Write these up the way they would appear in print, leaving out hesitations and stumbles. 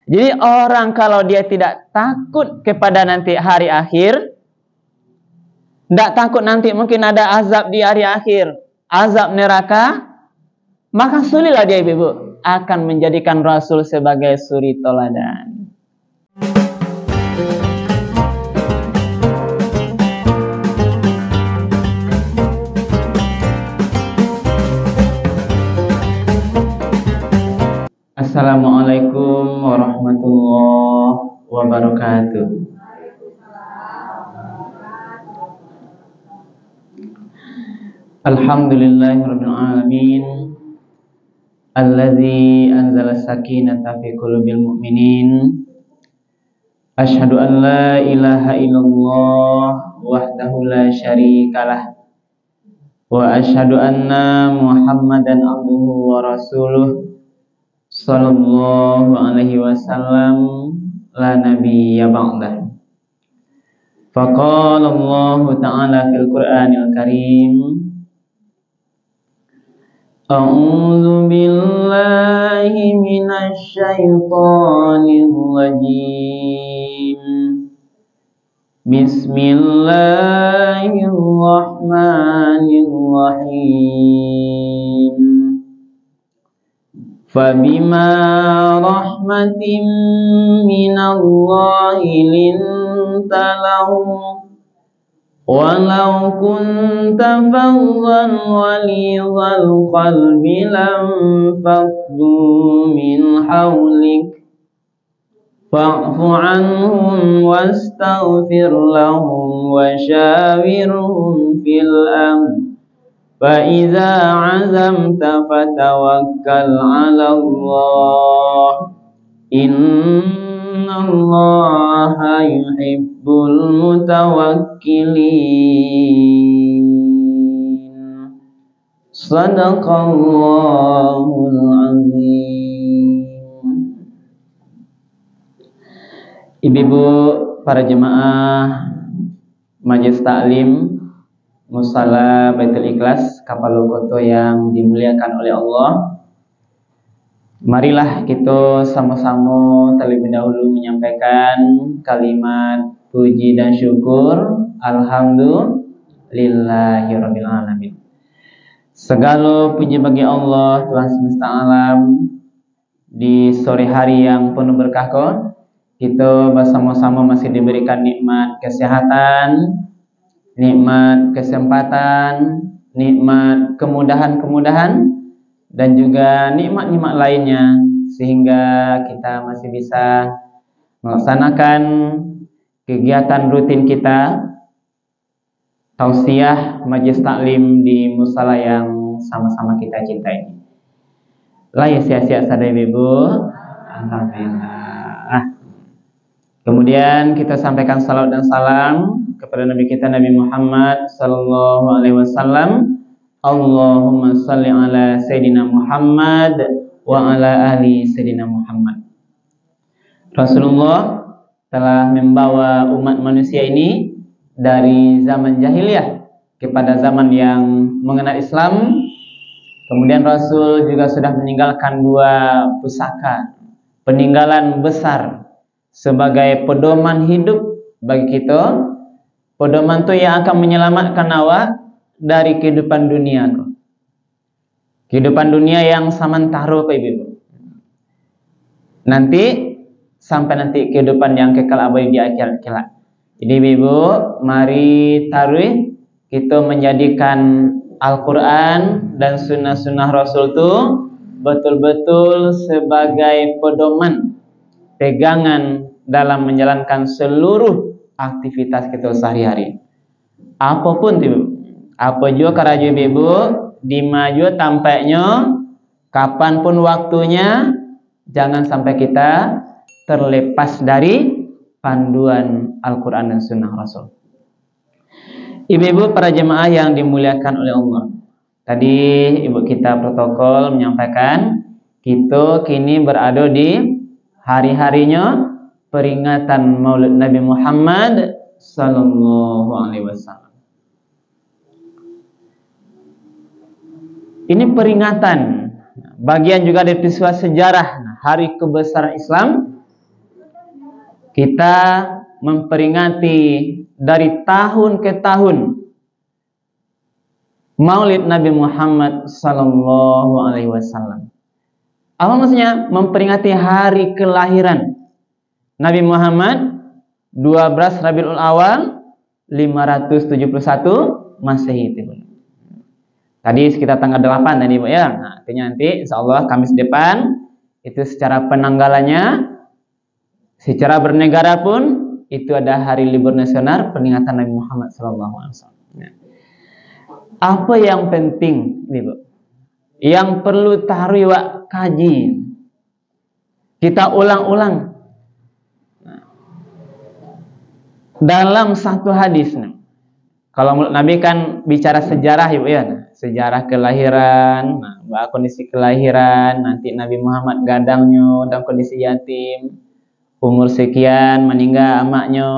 Jadi orang kalau dia tidak takut kepada nanti hari akhir, tidak takut nanti mungkin ada azab di hari akhir, azab neraka, maka sulitlah dia ibu akan menjadikan Rasul sebagai suri toladan. Assalamualaikum warahmatullahi wabarakatuh. Alhamdulillahirabbil alamin. Allazi anzala sakinata fi qulubil mu'minin. Asyhadu an la ilaha illallah wahdahu la syarikalah. Wa asyhadu anna Muhammadan abduhu wa rasuluh. Sallallahu alaihi wasallam la nabiyya ba'dah. Faqala Allah ta'ala fil Qur'anil Karim, A'udzu billahi minasy syaithanir rajim. Bismillahirrahmanirrahim. Fabima rahmatin minallahi linta lahum walau kunta faddan ghalidhal qalbi lam faddu min hawlik fa'fu anhum wastaghfir lahum wa syawirhum fil amr. فَإِذَا عَزَمْتَ فَتَوَكَّلْ عَلَى اللَّهِ إِنَّ اللَّهَ يُحِبُّ الْمُتَوَكِّلِينَ. Shadaqallahul azim. Ibu-ibu para jemaah Majelis Taklim Musala Baitul Ikhlas Kapalokoto yang dimuliakan oleh Allah, marilah kita sama-sama terlebih dahulu menyampaikan kalimat puji dan syukur alhamdulillahirabbil alamin. Segala puji bagi Allah Tuhan semesta alam. Di sore hari yang penuh berkah kita bersama-sama masih diberikan nikmat kesehatan, nikmat kesempatan, nikmat kemudahan-kemudahan, dan juga nikmat-nikmat lainnya, sehingga kita masih bisa melaksanakan kegiatan rutin kita, tausiah majelis taklim di musala yang sama-sama kita cintai. Lah ya sia-sia sadaya ibu. Alhamdulillah. Kemudian kita sampaikan salawat dan salam kepada Nabi kita Nabi Muhammad sallallahu alaihi wasallam. Allahumma shalli ala Sayyidina Muhammad wa ala ali Sayyidina Muhammad. Rasulullah telah membawa umat manusia ini dari zaman jahiliyah kepada zaman yang mengenal Islam. Kemudian Rasul juga sudah meninggalkan dua pusaka, peninggalan besar sebagai pedoman hidup bagi kita. Pedoman itu yang akan menyelamatkan awak dari kehidupan dunia. Kehidupan dunia yang sementara Pak Ibu. Nanti sampai nanti kehidupan yang kekal abadi di akhirat kelak. Jadi Ibu, mari taruh kita menjadikan Al-Quran dan sunnah-sunnah Rasul itu betul-betul sebagai pedoman, pegangan dalam menjalankan seluruh aktivitas kita sehari-hari. Apapun itu, apa juga karajo ibu, dimaju tampaknya, kapanpun waktunya, jangan sampai kita terlepas dari panduan Al-Quran dan Sunnah Rasul. Ibu-ibu para jemaah yang dimuliakan oleh Allah. Tadi ibu kita protokol menyampaikan kita kini berada di hari-harinya peringatan Maulid Nabi Muhammad sallallahu alaihi wasallam. Ini peringatan, bagian juga dari peristiwa sejarah hari kebesaran Islam kita memperingati dari tahun ke tahun Maulid Nabi Muhammad sallallahu alaihi wasallam. Apa maksudnya? Memperingati hari kelahiran Nabi Muhammad 12 Rabiul Awal 571 Masehi itu. Tadi sekitar tanggal 8 tadi Bu ya. Nah, artinya nanti insyaallah Kamis depan itu secara penanggalannya, secara bernegara pun itu ada hari libur nasional peringatan Nabi Muhammad sallallahu alaihi wasallam. Apa yang penting nih Bu? Yang perlu tahriwa kaji. Kita ulang-ulang dalam satu hadis. Kalau menurut Nabi kan bicara sejarah ya, sejarah kelahiran, kondisi kelahiran, nanti Nabi Muhammad gadangnya dalam kondisi yatim, umur sekian meninggal amaknya,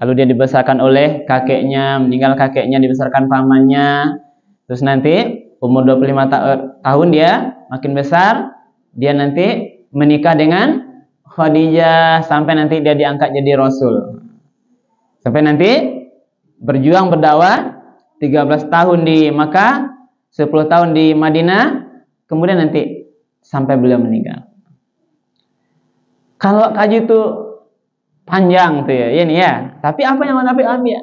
lalu dia dibesarkan oleh kakeknya, meninggal kakeknya, dibesarkan pamannya, terus nanti umur 25 tahun dia makin besar, dia nanti menikah dengan Khadijah sampai nanti dia diangkat jadi Rasul. Sampai nanti berjuang berdakwah 13 tahun di Makkah, 10 tahun di Madinah, kemudian nanti sampai beliau meninggal. Kalau kaji itu panjang tuh ya, ini ya. Tapi apa yang Nabi ambil?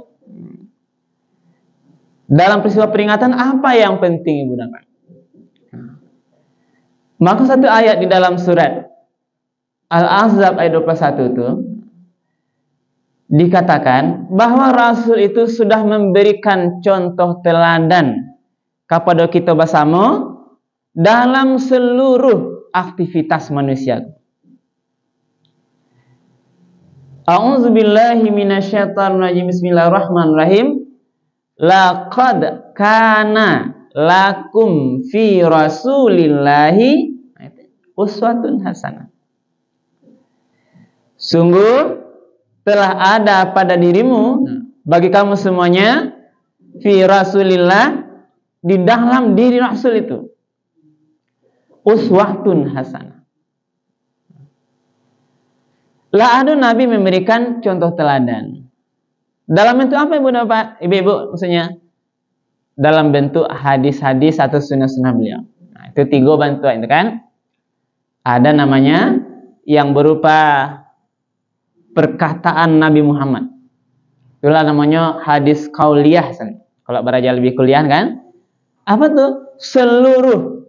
Dalam peristiwa peringatan apa yang penting Ibu dapat? Maka satu ayat di dalam surat Al-Ahzab ayat 21 itu dikatakan bahwa Rasul itu sudah memberikan contoh teladan kepada kita bersama dalam seluruh aktivitas manusia. A'udzubillahi minasyaitonirrajim. Bismillahirrahmanirrahim. Laqad kana lakum fi rasulillahi uswatun hasanah. Sungguh telah ada pada dirimu, bagi kamu semuanya, fi rasulillah, di dalam diri Rasul itu, uswatun hasanah. Lah ada Nabi memberikan contoh teladan. Dalam bentuk apa Ibu-ibu maksudnya? Dalam bentuk hadis-hadis atau sunnah-sunnah beliau. Nah, itu 3 bantuan itu kan. Ada namanya yang berupa perkataan Nabi Muhammad. Itulah namanya hadis qauliyah. Kalau beraja lebih kuliah kan. Apa tuh? Seluruh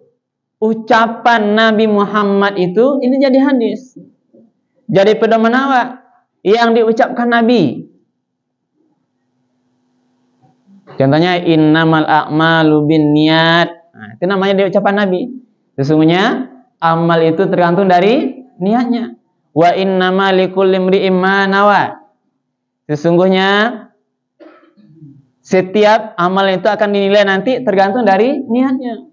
ucapan Nabi Muhammad itu ini jadi hadis. Jadi pedoman awak yang diucapkan Nabi. Contohnya innamal a'malu binniyat. Nah, itu namanya di ucapan Nabi. Sesungguhnya amal itu tergantung dari niatnya. Wa innama likulli imri'in ma nawa. Sesungguhnya setiap amal itu akan dinilai nanti tergantung dari niatnya.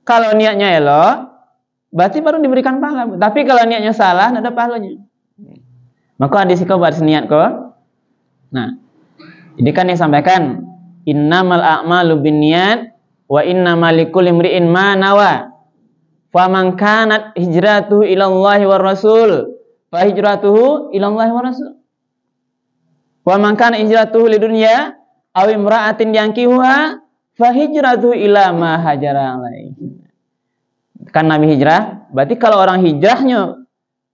Kalau niatnya elok, berarti baru diberikan pahala. Tapi kalau niatnya salah, tidak ada pahalanya. Maka hadis kau baris niat kau. Nah, ini kan yang sampaikan innamal a'malu binniyat wa innamal likulli imri'in ma nawa. Faman kanat hijratuhu ilallahi war rasul fa hijratuhu ilallahi war rasul. Wa man kana hijratuhu lidunya aw imra'atin yankihuha fa hijratuhu ila ma hajara alaihi. Kan Nabi hijrah, berarti kalau orang hijrahnya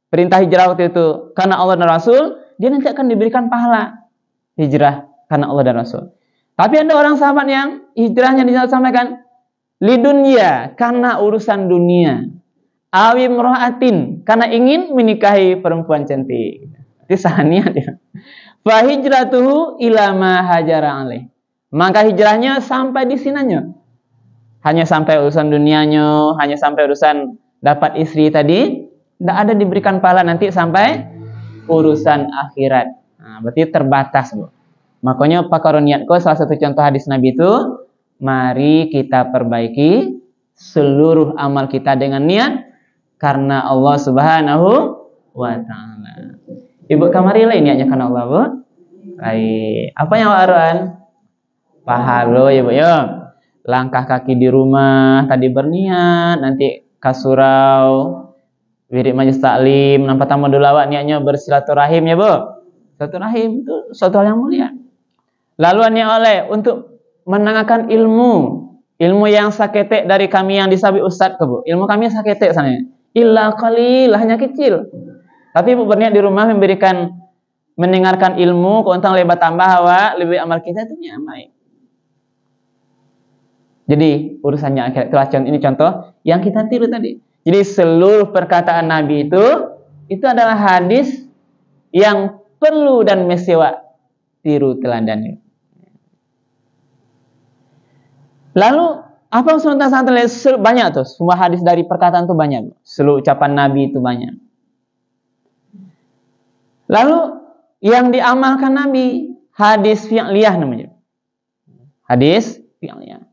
perintah hijrah waktu itu karena Allah dan Rasul, dia nanti akan diberikan pahala hijrah karena Allah dan Rasul. Tapi ada orang sahabat yang hijrahnya disampaikan lidunya karena urusan dunia, awim rohatin karena ingin menikahi perempuan cantik. Itu sahaniat dia. Fa hijratuhu ila ma hajara alaih. Maka hijrahnya sampai di sinanya. Hanya sampai urusan dunianya, hanya sampai urusan dapat istri tadi, tidak ada diberikan pahala nanti sampai urusan akhirat. Nah, berarti terbatas, Bu. Makanya pakar niatku salah satu contoh hadis Nabi itu, mari kita perbaiki seluruh amal kita dengan niat karena Allah Subhanahu wa taala. Ibu kamari lain niatnya karena Allah, Bu. Baik. Apa yang aruan? Pahala ya, Bu ya. Langkah kaki di rumah tadi berniat, nanti ke surau wirid majelis taklim, nampak tamu dulu awak niatnya bersilaturahim ya Bu. Silaturahim itu suatu hal yang mulia. Lalu niat oleh untuk menanyakan ilmu yang saketek dari kami yang disabi ustaz ke Bu. Ilmu kami saketek sana. Illa qalil, hanya kecil. Tapi Ibu berniat di rumah mendengarkan ilmu, keuntang lebat tambah awak, lebih amal kita itu baik. Jadi urusannya akhirat. Ini contoh yang kita tiru tadi. Jadi seluruh perkataan Nabi itu adalah hadis yang perlu dan mesti tiru teladannya. Lalu apa sangat banyak tuh. Semua hadis dari perkataan itu banyak. Seluruh ucapan Nabi itu banyak. Lalu yang diamalkan Nabi hadis fi'liyah namanya. Hadis fi'liyah.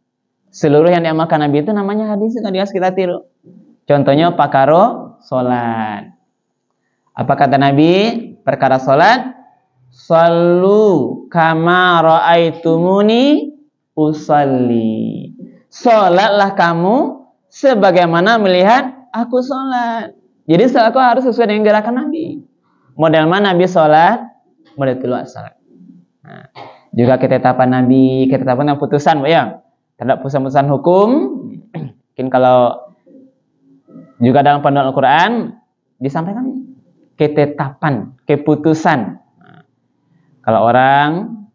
Seluruh yang diamalkan Nabi itu namanya hadis yang harus kita tiru. Contohnya pakaro salat. Apa kata Nabi? Perkara salat, sallu kama ra'aitumuni usalli. Salatlah kamu sebagaimana melihat aku salat. Jadi salatku harus sesuai dengan gerakan Nabi. Model mana Nabi salat? Model keluar salat. Nah, juga ketetapan Nabi, ketetapan yang putusan, ya. Terhadap putusan-putusan hukum, mungkin kalau juga dalam panduan Al-Quran disampaikan ketetapan, keputusan. Nah, kalau orang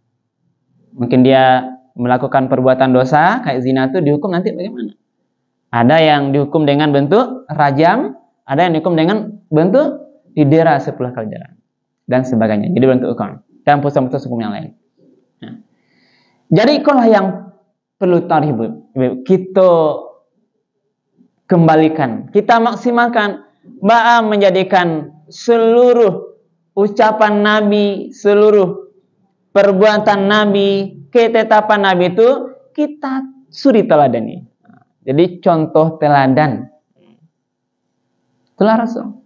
mungkin dia melakukan perbuatan dosa kayak zina itu dihukum nanti bagaimana? Ada yang dihukum dengan bentuk rajam, ada yang dihukum dengan bentuk didera 10 kali dera dan sebagainya. Jadi bentuk hukum dan putusan-putusan hukum yang lain. Nah, jadi itulah yang perlu tarhib kita kembalikan, kita maksimalkan, menjadikan seluruh ucapan Nabi, seluruh perbuatan Nabi, ketetapan Nabi itu kita suri teladani. Jadi contoh teladan. Itulah Rasul.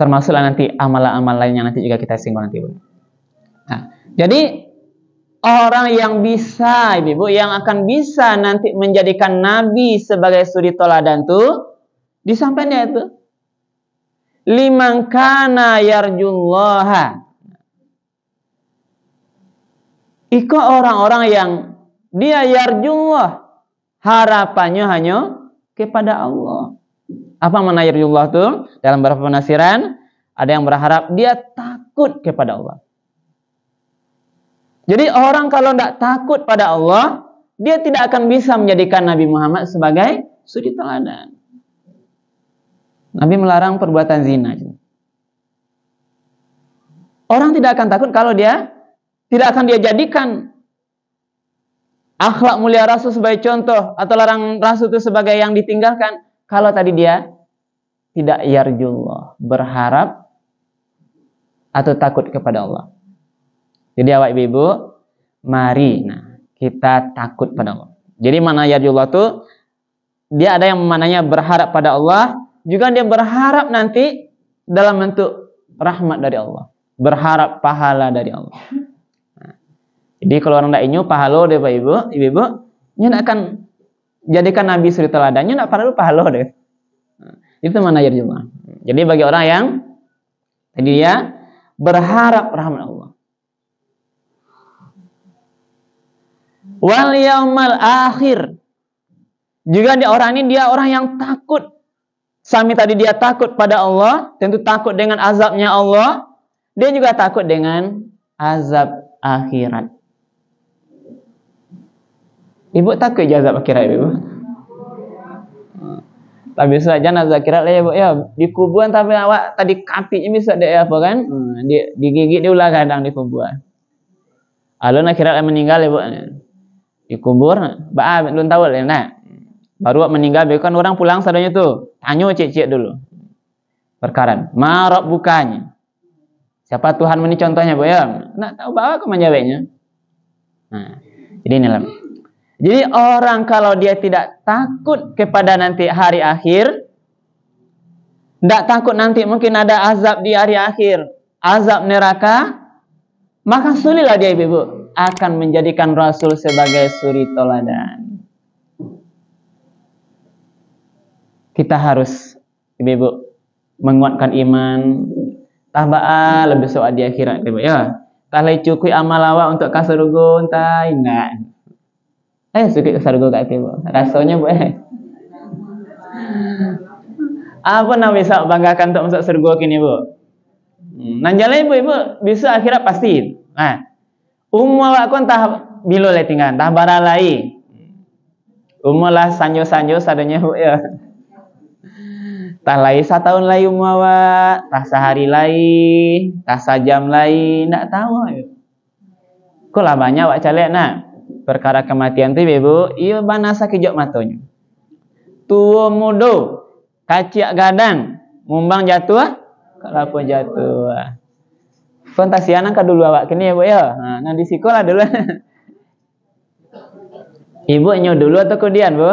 Termasuklah nanti amalan-amalan lainnya nanti juga kita singgung nanti. Nah, jadi orang yang bisa, Ibu, yang akan bisa nanti menjadikan Nabi sebagai suri teladan itu disampaikan itu. Liman kana yarjullaha. Iko orang-orang yang dia yarjullah, harapannya hanya kepada Allah. Apa makna yarjullah itu? Dalam beberapa penafsiran ada yang berharap dia takut kepada Allah. Jadi orang kalau tidak takut pada Allah, dia tidak akan bisa menjadikan Nabi Muhammad sebagai suri teladan. Nabi melarang perbuatan zina. Orang tidak akan takut kalau dia tidak akan dia jadikan akhlak mulia Rasul sebagai contoh atau larang Rasul itu sebagai yang ditinggalkan kalau tadi dia tidak yarjullah, berharap atau takut kepada Allah. Jadi awak ibu, mari kita takut pada Allah. Jadi mana yarjullah itu dia ada yang mananya berharap pada Allah, juga dia berharap nanti dalam bentuk rahmat dari Allah, berharap pahala dari Allah. Jadi kalau orang tidak inyu pahala deh Pak Ibu, ibu, nya akan jadikan Nabi suri teladannya tidak pahala deh. Itu mana yarjullah. Jadi bagi orang yang tadi dia berharap rahmat Allah. Wal yaumal akhir. Juga orang ini dia orang yang takut. Sami tadi dia takut pada Allah, tentu takut dengan azabnya Allah. Dia juga takut dengan azab akhirat. Ibu takut azab akhirat ibu? Tapi saja azab akhirat lah ya Bu ya. Di kuburan tapi awak tadi kapinya bisa deh apa kan? Digigit dia ulah kadang di kuburan. Alun akhirat meninggal ya Bu. Dikubur, belum tahu lah. Nah, baru meninggal, kan orang pulang sadanya tuh, tanya cek-cek dulu. Perkara, marok bukanya. Siapa Tuhan ini contohnya, Bu ya? Nak tahu bahwa aku menjawabnya. Nah, jadi inilah. Jadi orang kalau dia tidak takut kepada nanti hari akhir, tidak takut nanti mungkin ada azab di hari akhir, azab neraka, maka sulitlah dia ibu akan menjadikan Rasul sebagai suri teladan. Kita harus ibu menguatkan iman, tah ba'a lebih soal di akhirat ibu ya. Tah lai cukup amal awak untuk ka surga entah enggak. Suka ke surga gak ibu? Rasanya bu apa nak bisa banggakan untuk masuk surga kini bu? Nanjala ibu bisa akhirat pasti. Nah, awak kon tah bilo le tinggal, tah baralai. Lah sanjo-sanjo sadanya bu ya. Tah lai setahun lai awak, tah sehari lai, tah sejam lai, ndak tahu. Kok lah banyak awak calek nak. Perkara kematian tu ibu, iya banasa kijok matonya. Tua mudo, kaciak gadang, mumbang jatuh, kalau jatuh. Fantasi anak dulu awak kini ibu ya. Nah di sekolah dulu. Ibu nyo dulu atau kemudian bu?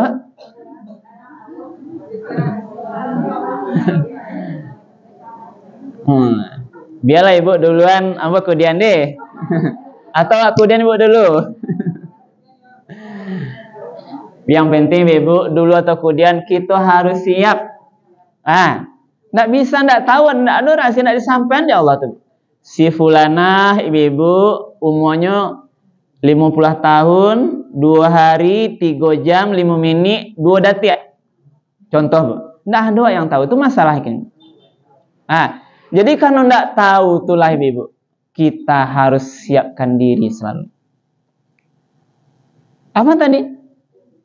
Biarlah ibu duluan, apa kemudian deh? Atau aku kemudian ibu dulu? Yang penting ibu dulu atau kemudian kita harus siap. Nggak bisa, nggak tahu, nggak ada rahasia, nggak disampaikan ya Allah tuh. Si fulanah ibu umurnya 50 tahun, 2 hari, 3 jam, 5 menit, 2 detik. Contoh bu, nggak ada yang tahu, itu masalah ini. Jadi kalau nggak tahu itulah ibu, kita harus siapkan diri selalu. Apa tadi?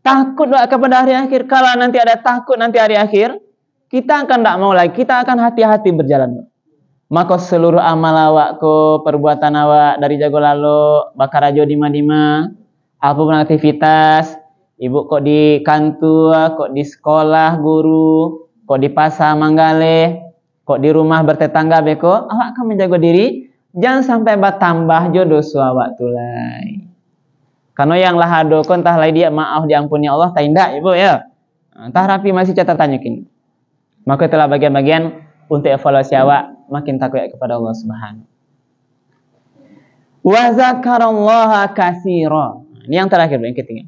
Takut kepada hari akhir. Kalau nanti ada takut nanti hari akhir, kita akan tidak mau lagi. Kita akan hati-hati berjalan. Maka seluruh amal awak, perbuatan awak dari jago lalu, bakar ajo dima-dima, apapun aktivitas, ibu kok di kantor, kok di sekolah guru, kok di pasar manggale, kok di rumah bertetangga beko, awak akan menjaga diri. Jangan sampai bertambah jodoh awak tulai. Karena yang lahado kon tah lai dia maaf diampuni Allah tak indah ibu ya. Tah rapi masih catatannya kini. Maka telah bagian-bagian untuk evaluasi awak makin takut kepada Allah Subhanahu. Wa zakarallaha katsira. Ini yang terakhir yang ketiga.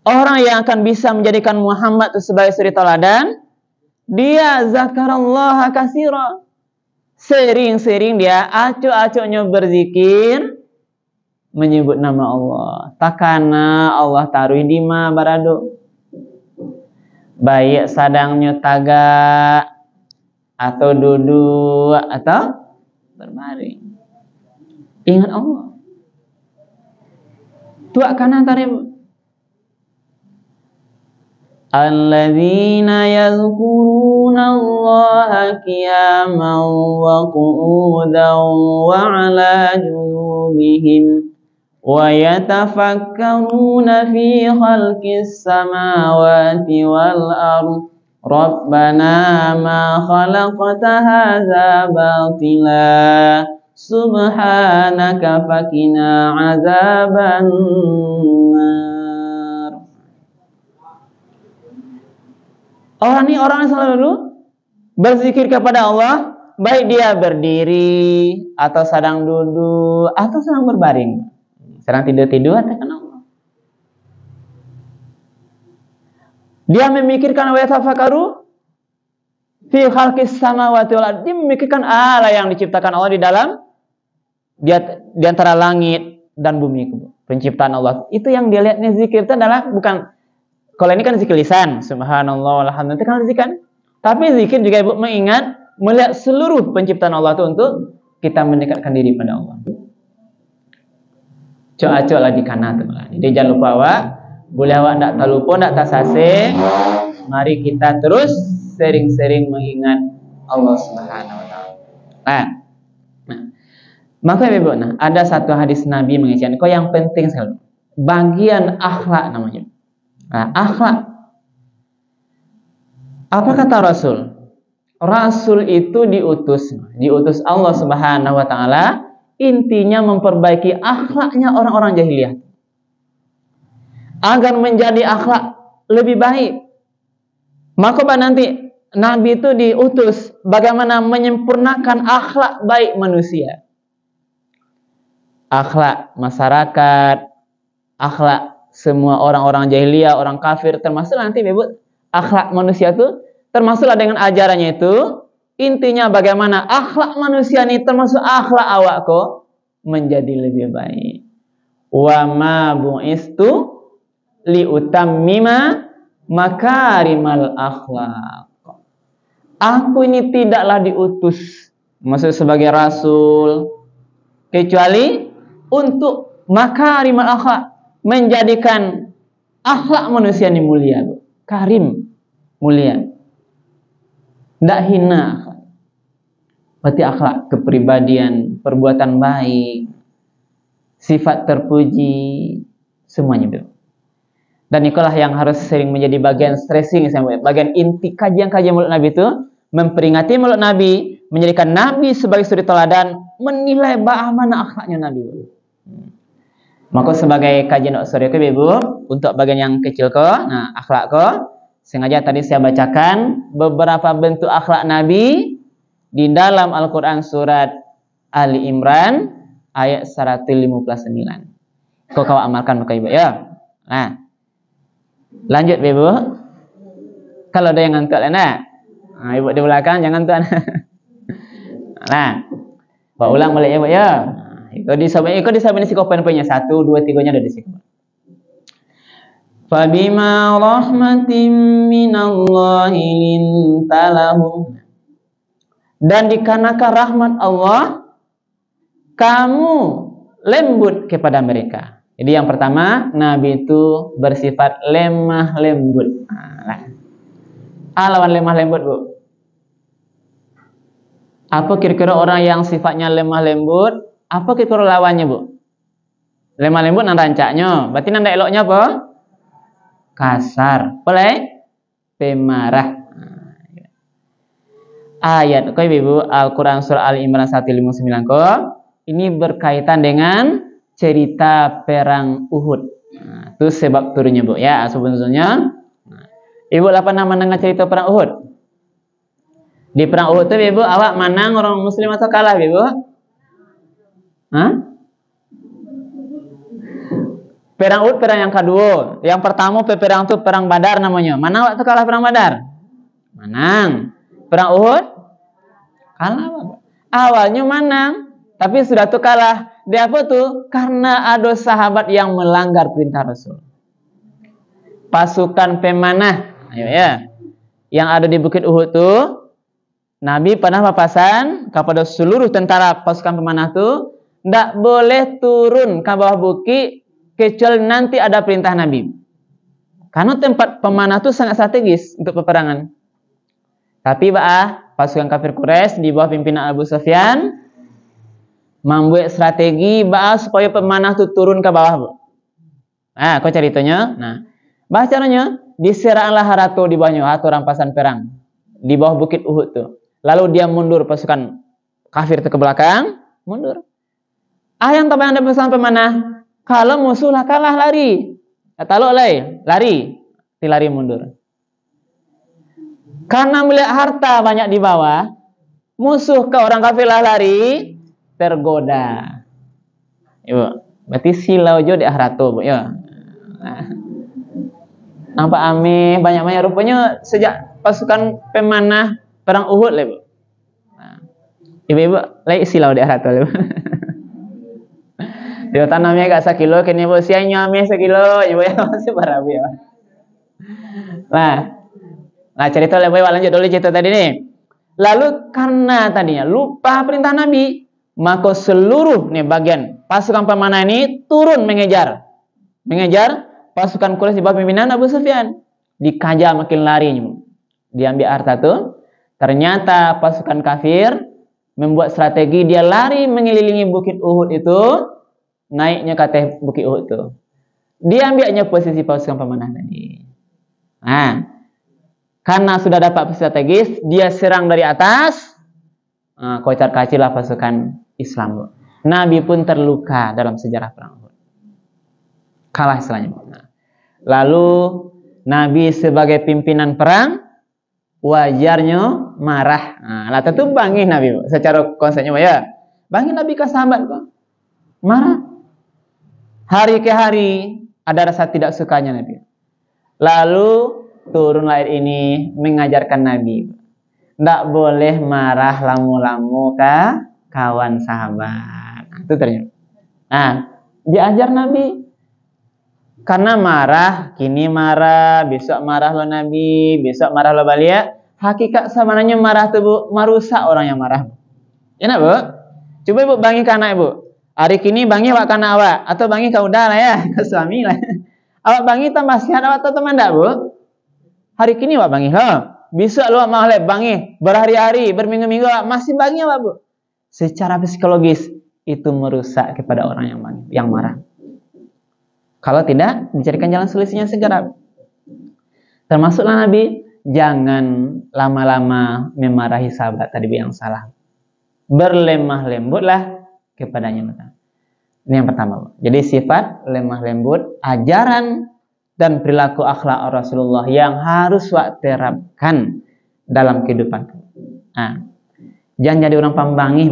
Orang yang akan bisa menjadikan Muhammad itu sebagai suri teladan, dia zakarallaha katsira. Sering-sering dia acuk-acuknya berzikir, menyebut nama Allah. Takana Allah taruh di ma barado. Baik sadangnya taga atau duduk atau berbaring. Ingat Allah. Tuak kanan tarim. Alladzina yazkuruna Allaha qiyaman wa qu'udan wa 'ala junubihim wa yatafakkaruna fi khalqis samawati wal ardh Rabbana ma khalaqta hadza batila subhanaka fakina 'adzaban nar. Orang ini orang yang selalu berzikir kepada Allah, baik dia berdiri atau sedang duduk atau sedang berbaring. Sedang tidur-tidur atau Allah. Dia memikirkan wa yatafakkaru fi khalqis samawati wal ardh. Dia memikirkan Allah yang diciptakan Allah di antara langit dan bumi. Penciptaan Allah. Itu yang dia lihatnya zikir itu adalah bukan, kalau ini kan zikir lisan, subhanallah walhamdulillah itu kan zikir. Tapi zikir juga ibu mengingat, melihat seluruh penciptaan Allah itu untuk kita mendekatkan diri pada Allah. Cok-cok lah di kanan tu. Jadi jangan lupa awak, boleh awak tak terlupa, tak tersasih. Mari kita terus sering-sering mengingat Allah Subhanahu wa taala. Maka ibu, ada satu hadis Nabi mengisyaratkan kau yang penting sekali. Bagian akhlak namanya. Akhlak. Apa kata Rasul? Rasul itu diutus Allah Subhanahu wa taala, intinya memperbaiki akhlaknya orang-orang jahiliyah agar menjadi akhlak lebih baik. Maka nanti Nabi itu diutus bagaimana menyempurnakan akhlak baik manusia, akhlak masyarakat, akhlak semua orang-orang jahiliyah, orang kafir, termasuk nanti akhlak manusia itu termasuklah dengan ajarannya itu. Intinya bagaimana akhlak manusia ini termasuk akhlak awak kok menjadi lebih baik. Wa ma bu'istu li utammima makarimal akhlak. Aku ini tidaklah diutus maksud sebagai rasul kecuali untuk makarimal akhlak, menjadikan akhlak manusia ini mulia, karim, mulia, tidak hina. Berarti akhlak, kepribadian, perbuatan baik, sifat terpuji, semuanya itu. Dan itulah yang harus sering menjadi bagian stressing, bagian inti kajian-kajian mulut Nabi itu, memperingati mulut Nabi, menjadikan Nabi sebagai suri teladan, menilai bagaimana akhlaknya Nabi. Maka sebagai kajian sore ke Ibu, untuk bagian yang kecil kok, nah akhlak kok, sengaja tadi saya bacakan beberapa bentuk akhlak Nabi di dalam Al-Quran surat Ali Imran ayat 159. Kok kau amalkan maka Ibu ya. Nah, lanjut Ibu. Kalau ada yang ngantuk nah Ibu di belakang jangan ngantuk. Nah, Pak ulang balik Ibu ya. Ikut disampaikan si kopen punya 1, 2, 3-nya ada di sini. Fabima rahmatin minallahi lintalahum. Dan dikarenakan rahmat Allah, kamu lembut kepada mereka. Jadi yang pertama, Nabi itu bersifat lemah lembut. Lawan lemah lembut, Bu. Apa kira-kira orang yang sifatnya lemah lembut? Apa kira-kira lawannya, Bu? Lemah lembut nan rancaknya. Berarti nanda eloknya apa? Kasar. Pemarah. Ayat kau Ibu Al-Quran surah Al-Imran 159 kok. Ini berkaitan dengan cerita perang Uhud. Nah, itu sebab turunnya, Bu. Ya, sebenarnya. Ibu apa nama dengan cerita perang Uhud? Di perang Uhud itu Ibu awak menang orang muslim atau kalah Ibu? Hah? Perang Uhud perang yang kedua. Yang pertama perang itu perang Badar namanya. Mana waktu kalah perang Badar? Menang. Perang Uhud kalah. Awalnya menang, tapi sudah tuh kalah. Dia apa tuh? Karena ada sahabat yang melanggar perintah Rasul. Pasukan pemanah, ayo ya, yang ada di Bukit Uhud tuh, Nabi pernah papasan kepada seluruh tentara pasukan pemanah tuh, tidak boleh turun ke bawah bukit kecuali nanti ada perintah Nabi. Karena tempat pemanah itu sangat strategis untuk peperangan. Tapi pasukan kafir Quraisy di bawah pimpinan Abu Sufyan membuat strategi supaya pemanah itu turun ke bawah, Bu. Nah, kau ceritanya. Nah, caranya diseranglah Harato di bawahnya, atau rampasan perang di bawah bukit Uhud tuh. Lalu dia mundur, pasukan kafir itu ke belakang, mundur. Yang tambah ada pesan pemanah, kalau musuhlah kalah lari. Kalau lari, lari mundur. Karena melihat harta banyak di bawah, musuh ke orang kafirlah lari, tergoda. Ibu, berarti silau jo di Harato, Bu ya. Nah, nampak aneh, banyak-banyak rupanya sejak pasukan pemanah perang Uhud lah, Bu. Nah, ibu lagi silau di Harato, Bu. Dia tanamnya agak 1 kilo, kini Bu sianya ame 1 kilo, ibu ya masih barabu ya. Nah cerita lebih lanjut dulu cerita tadi nih. Lalu karena tadinya lupa perintah Nabi, maka seluruh nih bagian pasukan pemanah ini turun mengejar pasukan Quraisy di bawah pimpinan Abu Sufyan. Dikajar makin lari, diambil harta tuh. Ternyata pasukan kafir membuat strategi, dia lari mengelilingi bukit Uhud itu. Naiknya ke atas bukit Uhud itu, dia ambilnya posisi pasukan pemanah tadi. Nah, karena sudah dapat strategis, dia serang dari atas. Kocar kacirlah pasukan Islam. Nabi pun terluka dalam sejarah perang Uhud. Kalah istilahnya. Lalu Nabi sebagai pimpinan perang, wajarnya marah. Lah tentu bangih Nabi. Secara konsepnya ya, bangih Nabi ke sahabat kok. Marah. Hari ke hari ada rasa tidak sukanya Nabi. Lalu turun ayat ini mengajarkan Nabi. Tidak boleh marah lamu-lamu kawan sahabat. Itu ternyata. Nah, diajar Nabi. Karena marah, kini marah, besok marah lo Nabi, besok marah lo balik. Hakikat sebenarnya marah itu Bu, merusak orang yang marah. Enak Bu? Coba Ibu bangi ke anak Ibu. Hari kini bangi awak ke anak awak, atau bangi ke udah lah ya, ke suami lah. Awak bangi tambah sehat awak atau teman tak Bu? Hari kini awak bangi lo. Besok lo mau bangi, berhari-hari, berminggu-minggu masih bangi awak Bu. Secara psikologis itu merusak kepada orang yang marah. Kalau tidak, dicarikan jalan solusinya segera. Termasuklah Nabi, jangan lama-lama memarahi sahabat tadi yang salah. Berlemah lembutlah kepadanya. Ini yang pertama. Jadi sifat lemah lembut, ajaran dan perilaku akhlak Rasulullah yang harus terapkan dalam kehidupan. Nah, jangan jadi orang pembangih.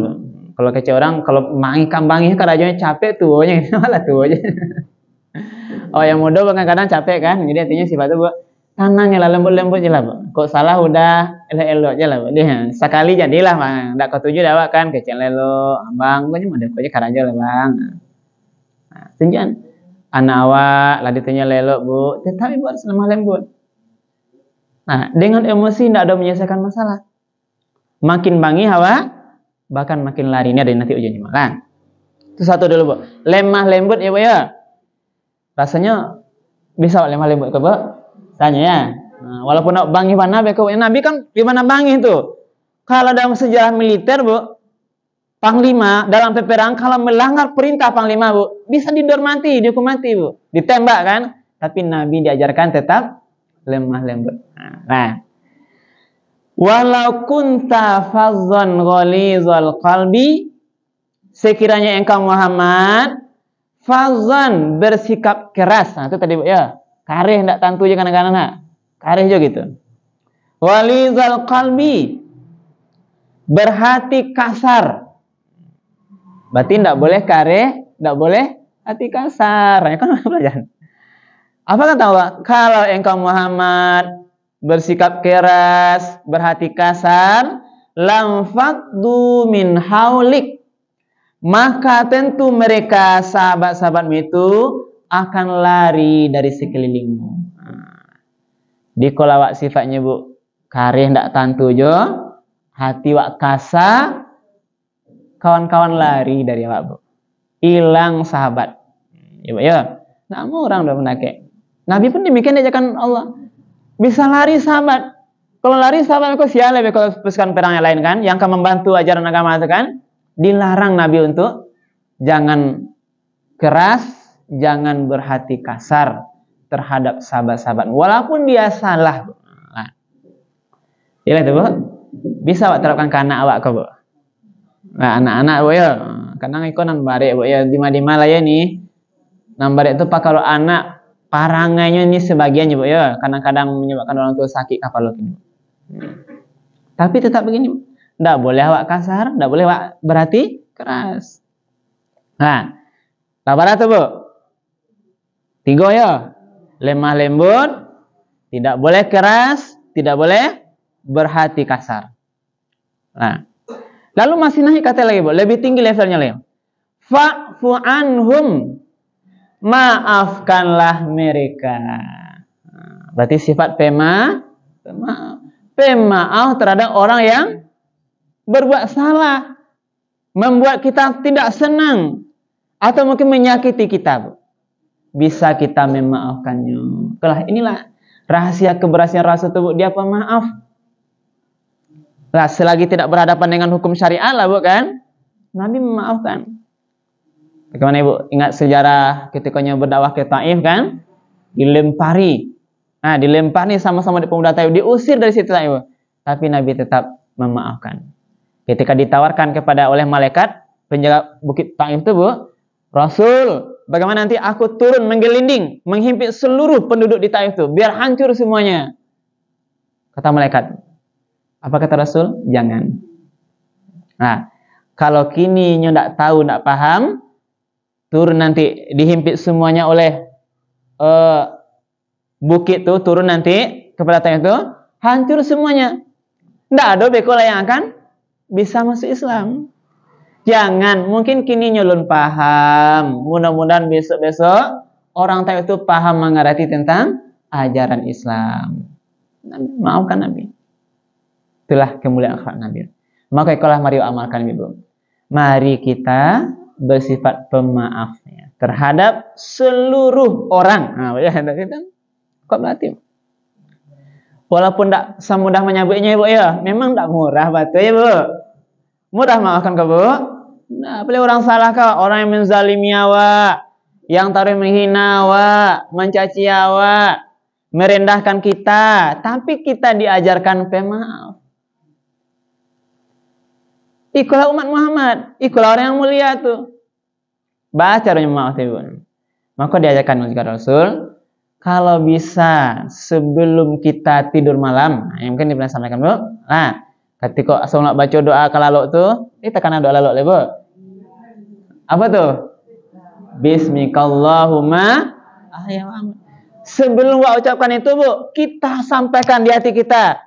Kalau kece orang, kalau bangih kan rajanya capek tuanya, malah tuanya. Oh yang muda kadang-kadang capek kan, jadi artinya sifat itu Bu, tanahnya lah lembut-lembut je lah Bu. Kok salah udah elok-elok je lah Bu. Dia sekali jadilah Bang. Ndak kau tuju dah awak kan kecil lelo, Bang, kau model kau je karaja lah Bang. Nah, tunjukkan anak awak lah ditanya lelo Bu, tetapi buat lemah lembut. Nah, dengan emosi ndak ada menyelesaikan masalah. Makin bangi hawa, bahkan makin lari. Ini ada nanti ujiannya malah. Itu satu dulu Bu. Lemah lembut ya Bu ya. Rasanya bisa lemah lembut ke Bu? Tanya ya. Nah, walaupun nak bangi mana Nabi kan gimana bangi itu? Kalau dalam sejarah militer Bu, panglima dalam peperangan kalau melanggar perintah panglima Bu, bisa dihukum mati Bu, ditembak kan? Tapi Nabi diajarkan tetap lemah lembut. Nah, walau kunta fazzan ghalizal qalbi, sekiranya engkau Muhammad fazan bersikap keras. Nah, itu tadi Bu ya. Karih ndak tantu je kadang-kadang nak. Karih juga gitu. Walizal qalbi, berhati kasar. Berarti ndak boleh karih, ndak boleh hati kasar. Ya kan pelajaran. Apa kata Allah? Kalau engkau Muhammad bersikap keras, berhati kasar, lam faddu min haulik, maka tentu mereka sahabat-sahabatmu itu akan lari dari sekelilingmu. Di kalau awak sifatnya Bu, karih ndak tantu jo, hati wak kasar, kawan-kawan lari dari awak Bu. Hilang sahabat. Ya Bu ya. Ndak mau orang udah menake. Nabi pun demikian diajarkan Allah. Bisa lari sahabat. Kalau lari sahabat kok sial lebih kalau pasukan perang yang lain kan, yang akan membantu ajaran agama itu kan. Dilarang Nabi untuk jangan keras, jangan berhati kasar terhadap sahabat-sahabat walaupun dia salah. Nah, iya itu Bu. Bisa awak terapkan ke anak awak kok Bu. Nah, anak-anak Bu ya. Kadang ikut nan barek Bu ya, dima-dima lah ya nih. Nan barek itu pak kalau anak parangainya ini sebagiannya Bu ya, kadang-kadang menyebabkan orang tua sakit kapal ini. Tapi tetap begini, ndak boleh awak kasar, ndak boleh awak berarti keras. Nah, sabar tuh Bu. 3 ya. Lemah lembut, tidak boleh keras, tidak boleh berhati kasar. Nah, lalu masih naik kata lagi Bu, lebih tinggi levelnya lagi. Fa'fu anhum, maafkanlah mereka. Nah, berarti sifat pemaaf terhadap orang yang berbuat salah, membuat kita tidak senang atau mungkin menyakiti kita Bu. Bisa kita memaafkannya. Kalau inilah rahasia keberhasilan Rasul itu, dia pemaaf. Nah, selagi tidak berhadapan dengan hukum syariat lah Bu kan, Nabi memaafkan. Bagaimana Ibu? Ingat sejarah ketikanya berdakwah ke Taif kan? Dilempari. Nah, dilempari sama-sama di pemuda Taif, diusir dari situ Ibu. Tapi Nabi tetap memaafkan. Ketika ditawarkan oleh malaikat penjaga bukit Taif itu Bu, Rasul, bagaimana nanti aku turun menggelinding, menghimpit seluruh penduduk di Taif itu, biar hancur semuanya. Kata malaikat. Apa kata Rasul? Jangan. Nah, kalau kini nyo ndak tahu, ndak paham, turun nanti dihimpit semuanya oleh bukit itu, turun nanti kepada tahu itu, hancur semuanya. Tidak ada bekola yang akan bisa masuk Islam. Jangan, mungkin kini nyelun paham. Mudah-mudahan besok-besok orang tahu itu paham mengerti tentang ajaran Islam. Maafkan Nabi. Itulah kemuliaan akhlak Nabi. Maka ikulah mari amalkan Ibu. Mari kita bersifat pemaaf ya, terhadap seluruh orang. Nah, ya, kok berarti? Walaupun tidak semudah menyebutnya Ibu ya, memang tidak murah batu ya Bu. Mudah maafkan ke Bu. Nah, boleh orang salah kau, orang yang menzalimi awak, yang taruh menghina awak, mencaci awak, merendahkan kita, tapi kita diajarkan pemaaf. Ikulah umat Muhammad, ikulah orang yang mulia tuh. Baca caranya maaf Ibu. Maka diajarkan oleh Rasul, kalau bisa sebelum kita tidur malam, yang mungkin pernah sampaikan Bu. Nah, ketika sholat baca doa kalalok tuh, tekan doa lalok le Bu. Apa tuh? Bismikallahumma ahyam. Sebelum wa ucapkan itu Bu, kita sampaikan di hati kita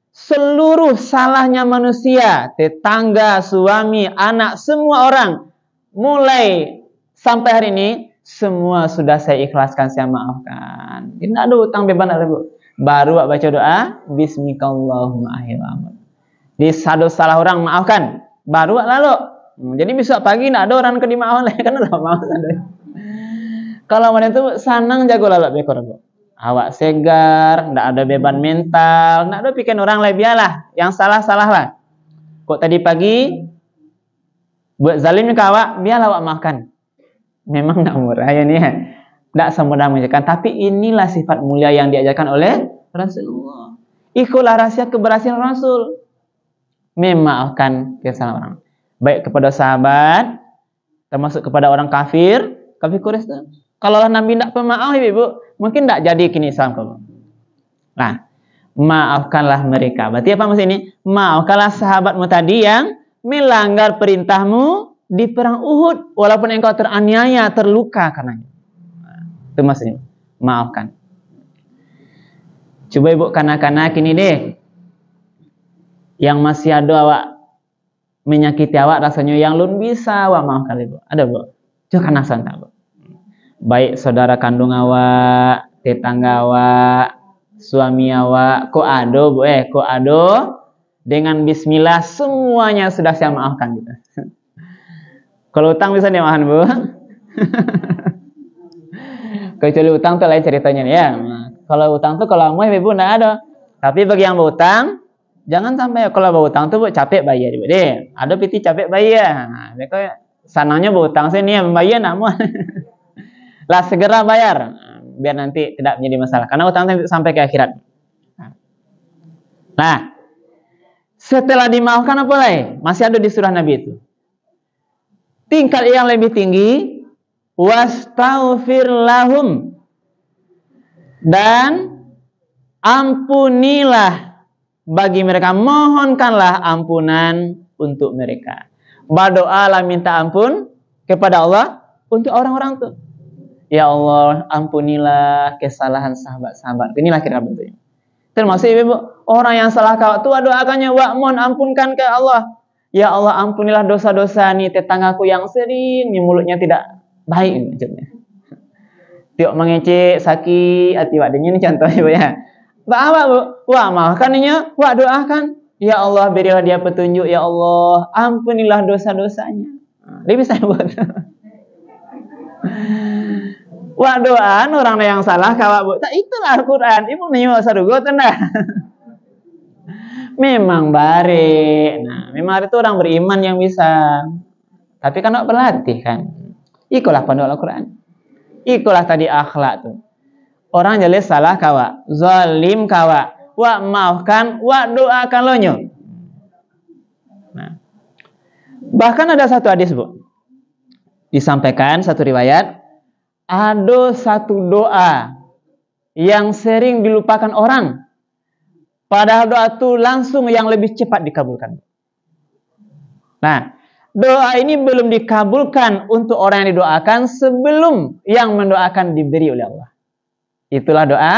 seluruh salahnya manusia, tetangga, suami, anak, semua orang, mulai sampai hari ini semua sudah saya ikhlaskan, saya maafkan. Tidak ada utang beban ada Bu. Baru baca doa Bismikallahumma ahyam. Di satu salah orang maafkan, baru lalu. Jadi besok pagi tidak ada orang ke dimaafkan lagi karena tidak maaf. Kalau mana itu sanang jago lalu bekor Bu. Awak segar, tidak ada beban mental, tidak ada bikin orang lain biarlah. Yang salah-salah lah. Kok tadi pagi buat zalim ke awak, biarlah awak maafkan. Memang tidak murah ya nih. Tidak semudah mengajarkan, tapi inilah sifat mulia yang diajarkan oleh Rasulullah. Ikulah rahasia keberhasilan Rasul. Memaafkan kesalahan orang. Baik kepada sahabat, termasuk kepada orang kafir Quraisy. Kalau Nabi tidak pemaaf Ibu, mungkin tidak jadi kini Islam kamu. Nah, maafkanlah mereka. Berarti apa maksud ini? Maafkanlah sahabatmu tadi yang melanggar perintahmu di perang Uhud, walaupun engkau teraniaya, terluka karenanya. Nah, itu maksudnya. Maafkan. Coba Ibu kanak-kanak ini deh, yang masih ada awak menyakiti awak rasanya yang lun bisa awak maafkan Ibu. Ada Bu? Coba nasan tak Bu? Baik saudara kandung awak, tetangga awak, suami awak, kok ado Bu kok ado dengan bismillah semuanya sudah saya maafkan gitu. Kalau utang bisa dimaafkan Bu. Kecuali utang tuh lain ceritanya ya. Nah, kalau utang tuh kalau mau Ibu enggak ada. Tapi bagi yang berutang jangan sampai kalau berutang tuh Bu capek bayar Ibu deh. Ada piti capek bayar. Nah, mereka sananya berutang sini yang membayar nak mau. Lah segera bayar biar nanti tidak menjadi masalah karena utang sampai ke akhirat. Nah, setelah dimaafkan apa lagi? Masih ada di surah Nabi itu. Tingkat yang lebih tinggi wastaghfir lahum, dan ampunilah bagi mereka, mohonkanlah ampunan untuk mereka. Berdoalah minta ampun kepada Allah untuk orang-orang itu. Ya Allah, ampunilah kesalahan sahabat-sahabat. Inilah kira bentuknya. Termasuk Ibu, orang yang salah kau itu doakannya, wa mohon ampunkan ke Allah. Ya Allah, ampunilah dosa-dosa nih tetanggaku yang sering nih mulutnya tidak baik maksudnya. Tiok mengecek sakit hati wak ini contoh Ibu ya. Apa Bu? Wah, maafkan nya, wah doakan. Ya Allah, berilah dia petunjuk ya Allah, ampunilah dosa-dosanya. Dia bisa buat. Wah doaan orang yang salah kawak Bu. Tak itulah Al-Quran. Ibu nanya sarugo tanda. Memang bare. Nah, memang itu orang beriman yang bisa. Tapi kan tidak berlatih kan. Ikulah panduan Al-Quran. Ikulah tadi akhlak tuh. Orang jelas salah kawak, zalim kawak. Wah maafkan, wah doakan lonyo. Nah, bahkan ada satu hadis Bu. Disampaikan satu riwayat. Ada satu doa yang sering dilupakan orang. Padahal doa itu langsung yang lebih cepat dikabulkan. Nah, doa ini belum dikabulkan untuk orang yang didoakan sebelum yang mendoakan diberi oleh Allah. Itulah doa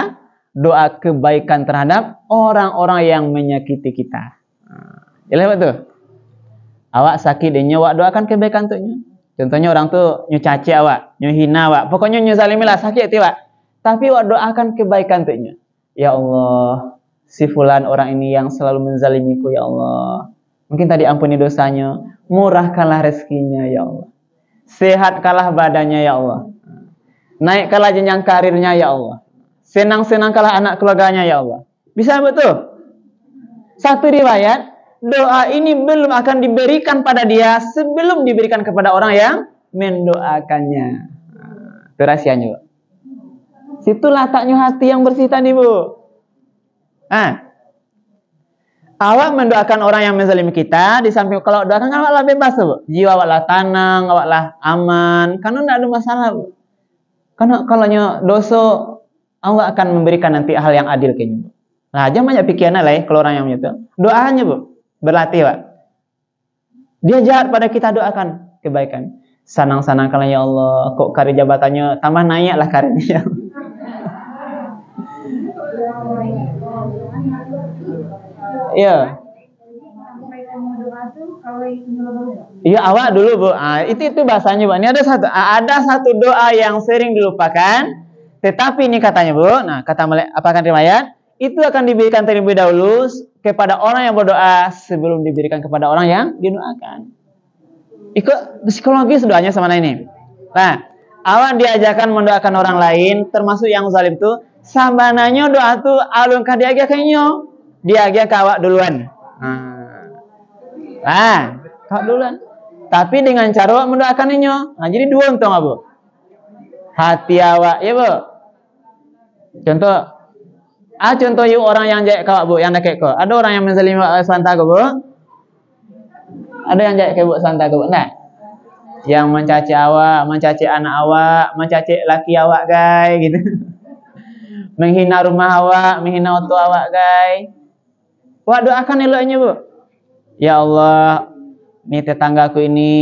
doa kebaikan terhadap orang-orang yang menyakiti kita. Jelas betul. Awak sakit dia awak doakan kebaikan untuknya. Contohnya orang tuh nyu-caci awak, nyu-hina awak, pokoknya nyu-zalimilah sakit hati awak. Tapi awak doakan kebaikan untuknya. Ya Allah, si fulan orang ini yang selalu menzalimiku ya Allah. Mungkin tadi ampuni dosanya, murahkanlah rezekinya ya Allah. Sehatkanlah badannya ya Allah. Naikkanlah jenjang karirnya ya Allah. Senang-senangkanlah anak keluarganya ya Allah. Bisa betul? Satu riwayat, doa ini belum akan diberikan pada dia sebelum diberikan kepada orang yang mendoakannya. Itu rahasianya. Situ letaknya hati yang bersih tadi, Bu. Awak mendoakan orang yang menzalimi kita, di samping kalau doakan awaklah bebas, Bu. Jiwa awaklah tenang, awaklah aman, karena tidak ada masalah, Bu. Karena kalau dosa, Allah akan memberikan nanti hal yang adil kayaknya, Bu. Nah, jangan banyak pikiran lah kalau orang yang menyentuh. Doanya, Bu, berlatih, Pak. Dia jahat pada kita, doakan kebaikan. Sanang-sanangkanlah ya Allah, kok karir jabatannya tambah naik lah karirnya. Iya. Iya, awak dulu, Bu. Itu bahasanya, Bu. Ini ada satu doa yang sering dilupakan, tetapi ini katanya, Bu. Nah, kata apakan riwayat, itu akan diberikan terlebih dahulu kepada orang yang berdoa sebelum diberikan kepada orang yang didoakan. Ikut psikologis doanya sama ini. Nah, awak diajarkan mendoakan orang lain, termasuk yang zalim tuh, sabananya doa tuh alungkah diagia kayaknya. Diagia ke awak duluan. Kau duluan. Tapi dengan cara awak mendoakannya. Nah, jadi dua untung, Bu. Hati awak, ya, Bu. Contoh yuk orang yang jahit kau, Bu, yang dekat kau. Ada orang yang menzalimi santa kau, Bu. Ada yang jahit kau, Bu, santa kau. Nah, yang mencaci awak, mencaci anak awak, mencaci laki awak, guys, gitu. Menghina rumah awak, menghina ortu awak, guys. Wah, doakan eloknya, Bu. Ya Allah, ini tetanggaku ini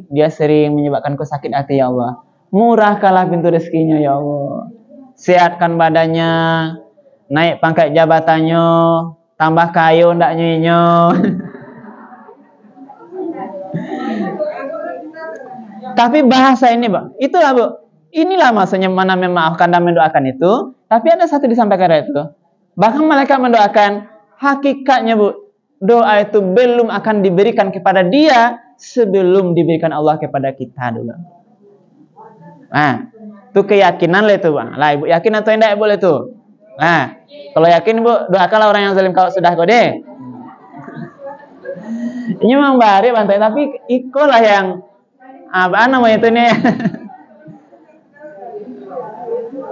dia sering menyebabkanku sakit hati ya Allah. Murahkanlah pintu rezekinya ya Allah. Sehatkan badannya, naik pangkat jabatannya, tambah kayu ndak nyinyo. Tapi bahasa ini, Bu, itulah, Bu. Inilah maksudnya mana memaafkan dan mendoakan itu. Tapi ada satu disampaikan itu. Bahkan mereka mendoakan hakikatnya, Bu, doa itu belum akan diberikan kepada dia sebelum diberikan Allah kepada kita dulu. Nah, itu keyakinan lah itu, Bang. Lah, Ibu yakin atau tidak, boleh itu. Nah, kalau yakin, Bu, doakanlah orang yang zalim kalau sudah kau deh. Ini memang bari bantai, tapi ikolah yang apa namanya itu nih.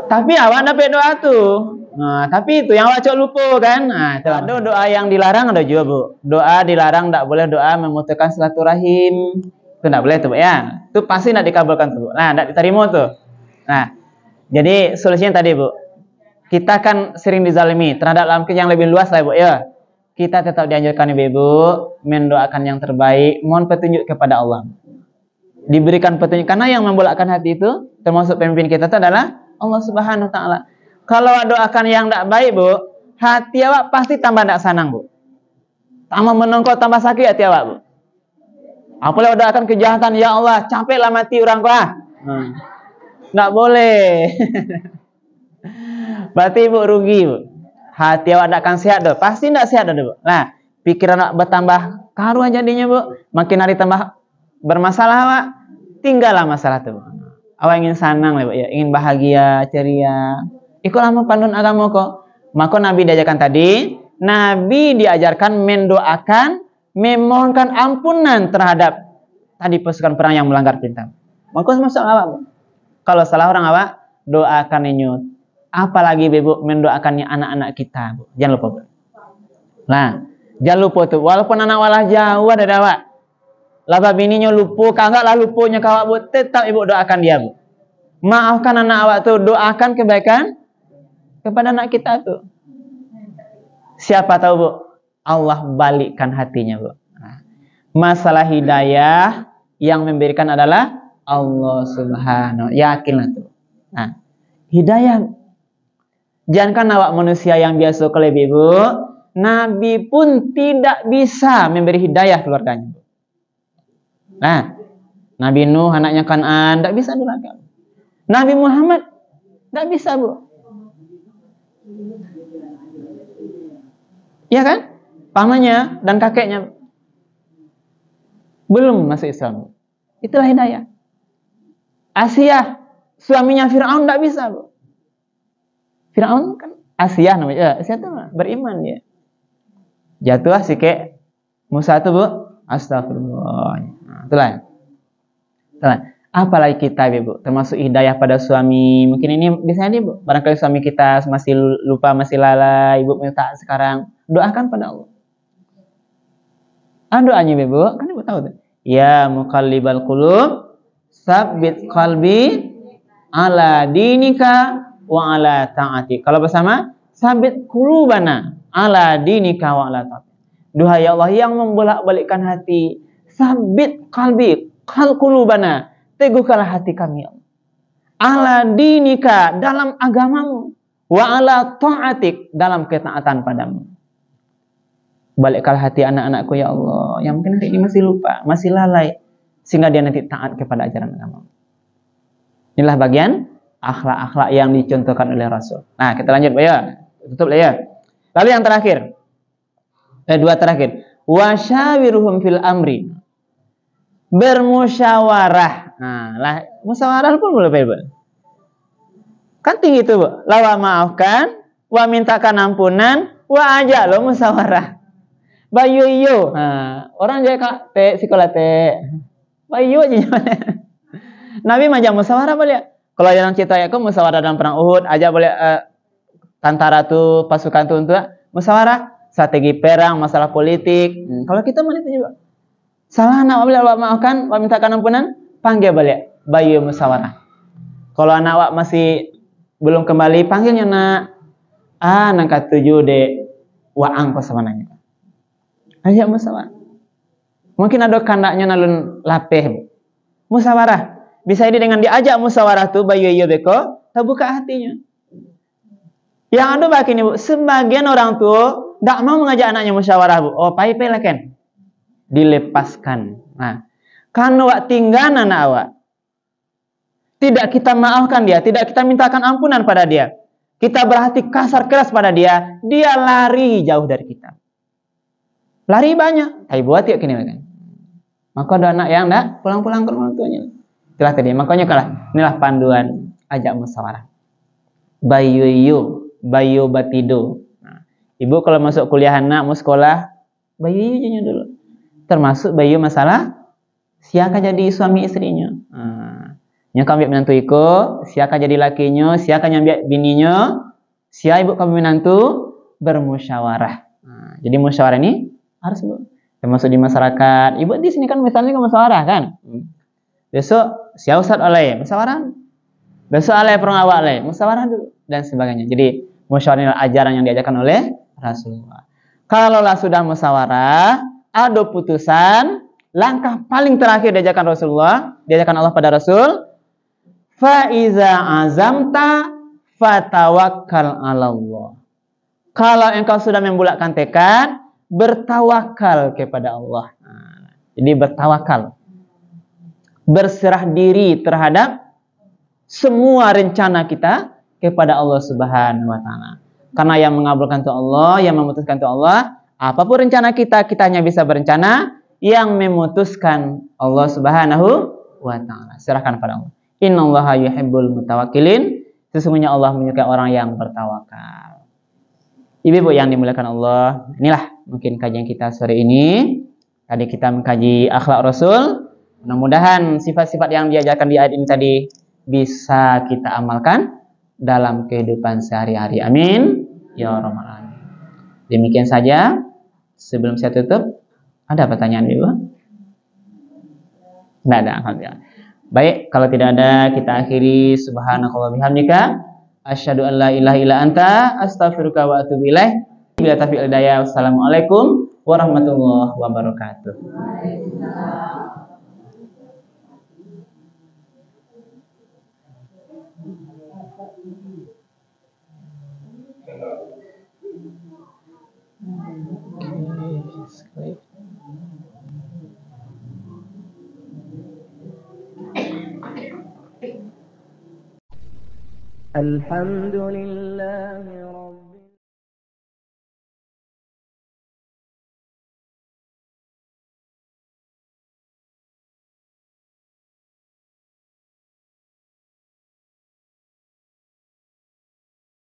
Tapi awak dapat doa tuh. Nah, tapi itu yang wajib lupa kan. Nah, itu ada doa yang dilarang, ada juga, Bu. Doa dilarang, tidak boleh doa memutuskan silaturahim. Itu tidak boleh tuh, Bu, ya. Itu pasti tidak dikabulkan tuh, Bu. Nah, tidak diterima tuh. Nah, jadi solusinya tadi, Bu. Kita kan sering dizalimi terhadap dalam yang lebih luas lah, Bu, ya. Kita tetap dianjurkan, Ibu, mendoakan yang terbaik, mohon petunjuk kepada Allah. Diberikan petunjuk, karena yang membolakkan hati itu termasuk pemimpin kita itu adalah Allah Subhanahu wa taala. Kalau doakan yang tidak baik, Bu, hati awak pasti tambah tidak senang, Bu. Tambah menongkol, tambah sakit hati awak, Bu. Apalagi doakan kejahatan, ya Allah, capeklah mati orang kau. Tidak boleh. Berarti, Bu, rugi, Bu. Hati awak tidak akan sehat, Bu. Pasti tidak sehat, Bu. Nah, pikiran awak bertambah karuan jadinya, Bu. Makin hari tambah bermasalah awak, tinggallah masalah itu, Bu. Awak ingin senang, Bu, ya, ingin bahagia, ceria. Ikutlah panduan agama kok. Maka Nabi diajarkan tadi, Nabi diajarkan mendoakan, memohonkan ampunan terhadap tadi pasukan perang yang melanggar perintah. Maka masuk awak, Bu. Kalau salah orang awak, doakan ini. Apalagi, Bu, mendoakannya anak-anak kita, Bu. Jangan lupa, Bu. Nah, jangan lupa tuh. Walaupun anak walah jauh dari awak, laba bininya lupa, kagaklah lupanya kawak, Bu, tetap Ibu doakan dia, Bu. Maafkan anak awak tuh, doakan kebaikan kepada anak kita tuh. Siapa tahu, Bu, Allah balikkan hatinya, Bu. Nah, masalah hidayah yang memberikan adalah Allah Subhanahu. Yakinlah tuh. Nah, hidayah Jangankan awak manusia yang biasa kelebih, Bu. Nabi pun tidak bisa memberi hidayah keluarganya. Nah, Nabi Nuh anaknya Kan'an tidak bisa durhaka. Nabi Muhammad tidak bisa, Bu. Iya kan? Pamannya dan kakeknya belum masuk Islam. Itulah hidayah. Asia, suaminya Fir'aun tidak bisa, Bu. Fir'aun kan Asia namanya. Asia itu beriman dia. Jatuh sikit Musa itu, Bu. Astagfirullah. Nah, itulah. Apalagi kita, Bu, termasuk hidayah pada suami. Mungkin ini biasanya Bu, barangkali suami kita masih lupa, masih lalai, Ibu minta sekarang doakan pada Allah. Doanya, Bu, kan Ibu tahu tuh. Ya muqallibal qulub, tsabbit qalbi ala dinika wa ala ta'ati. Kalau bersama, sabit qulubana ala dinika wa ala ta'ati. Duhai Allah yang membolak-balikkan hati, sabit qalbi, qulubana, teguhkanlah hati kami, Allah. Ala dinika, dalam agamamu, wa ala ta'atik, dalam ketaatan padamu. Balikkanlah hati anak-anakku, ya Allah, yang mungkin hari ini masih lupa, masih lalai, sehingga dia nanti taat kepada ajaran agama. Inilah bagian akhlak-akhlak yang dicontohkan oleh Rasul. Nah, kita lanjut, ya. Tutup ya. Lalu yang terakhir. Dua terakhir. Wasyawiruhum fil amri. Bermusyawarah. Nah, lah musyawarah pun boleh, Bu. Kan tinggi itu, Bu. Lawa maafkan, wa mintakan ampunan, wa ajak lo musyawarah. Bayu iyo. Nah, orang jadi kak sekolah bayu aja. Nabi majang musyawarah boleh. Kalau yang cerita ya, musyawarah dalam perang Uhud aja boleh. Tentara tuh pasukan tuh untuk musyawarah strategi perang, masalah politik. Kalau kita mana itu juga. Salah anak boleh maafkan, mintakan ampunan, panggil balik bayu musyawarah. Kalau anak wak masih belum kembali, panggilnya nak. Nangka 7 de waang kos mananya. Ajak musyawarah. Mungkin ada kandaknya nalun lapeh. Musyawarah. Bisa ini dengan diajak musyawarah tuh bayu iyo beko, terbuka hatinya. Yang ada begini, Bu, sebagian orang tua tidak mau mengajak anaknya musyawarah, Bu. Oh, pai-pai lah kan. Dilepaskan. Nah, karena wak tinggal anak awak. Tidak kita maafkan dia, tidak kita mintakan ampunan pada dia. Kita berhati kasar keras pada dia, dia lari jauh dari kita. Lari banyak, tapi buat ya kini kan. Maka ada anak yang enggak pulang-pulang ke orang tuanya. Itulah tadi, makanya kalah. Inilah panduan ajak musyawarah. Bayu batido. Nah, Ibu kalau masuk kuliah anak mau sekolah, bayu aja dulu. Termasuk bayu masalah siapa jadi suami istrinya. Nyaka ambil menantu iko, siapa jadi lakinya, siapa nyambil bininya, siapa ibu kamu menantu bermusyawarah. Jadi musyawarah ini harus, Bu. Termasuk di masyarakat. Ibu di sini kan misalnya ke musyawarah kan. Besok siapa ustaz oleh musyawarah. Besok oleh perangawak oleh musyawarah dulu dan sebagainya. Jadi musyawarah adalah ajaran yang diajarkan oleh Rasulullah. Kalaulah sudah musyawarah, ada putusan, langkah paling terakhir diajarkan Rasulullah, diajarkan Allah pada Rasul, fa iza azamta fatawakkal 'ala Allah. Kalau engkau sudah membulatkan tekad, bertawakal kepada Allah. Jadi bertawakal. Berserah diri terhadap semua rencana kita kepada Allah Subhanahu wa taala. Karena yang mengabulkan itu Allah, yang memutuskan itu Allah. Apapun rencana kita, kita hanya bisa berencana, yang memutuskan Allah Subhanahu wa taala. Serahkan pada Allah. Innallaha yuhibbul mutawakkilin. Sesungguhnya Allah menyukai orang yang bertawakal. Ibu-ibu yang dimuliakan Allah, inilah mungkin kajian kita sore ini. Tadi kita mengkaji akhlak Rasul. Mudah-mudahan sifat-sifat yang diajarkan di ayat ini tadi bisa kita amalkan dalam kehidupan sehari-hari. Amin. Ya rabbal alamin. Demikian saja. Sebelum saya tutup, ada pertanyaan, Ibu? Tidak ada, alhamdulillah. Baik, kalau tidak ada, kita akhiri. Subhanakallah bihamdika, asyhadu an la ilaha illa anta, astaghfiruka wa atubu ilaik. Bila taufiq hidayah. Wassalamualaikum warahmatullahi wabarakatuh. الحمد لله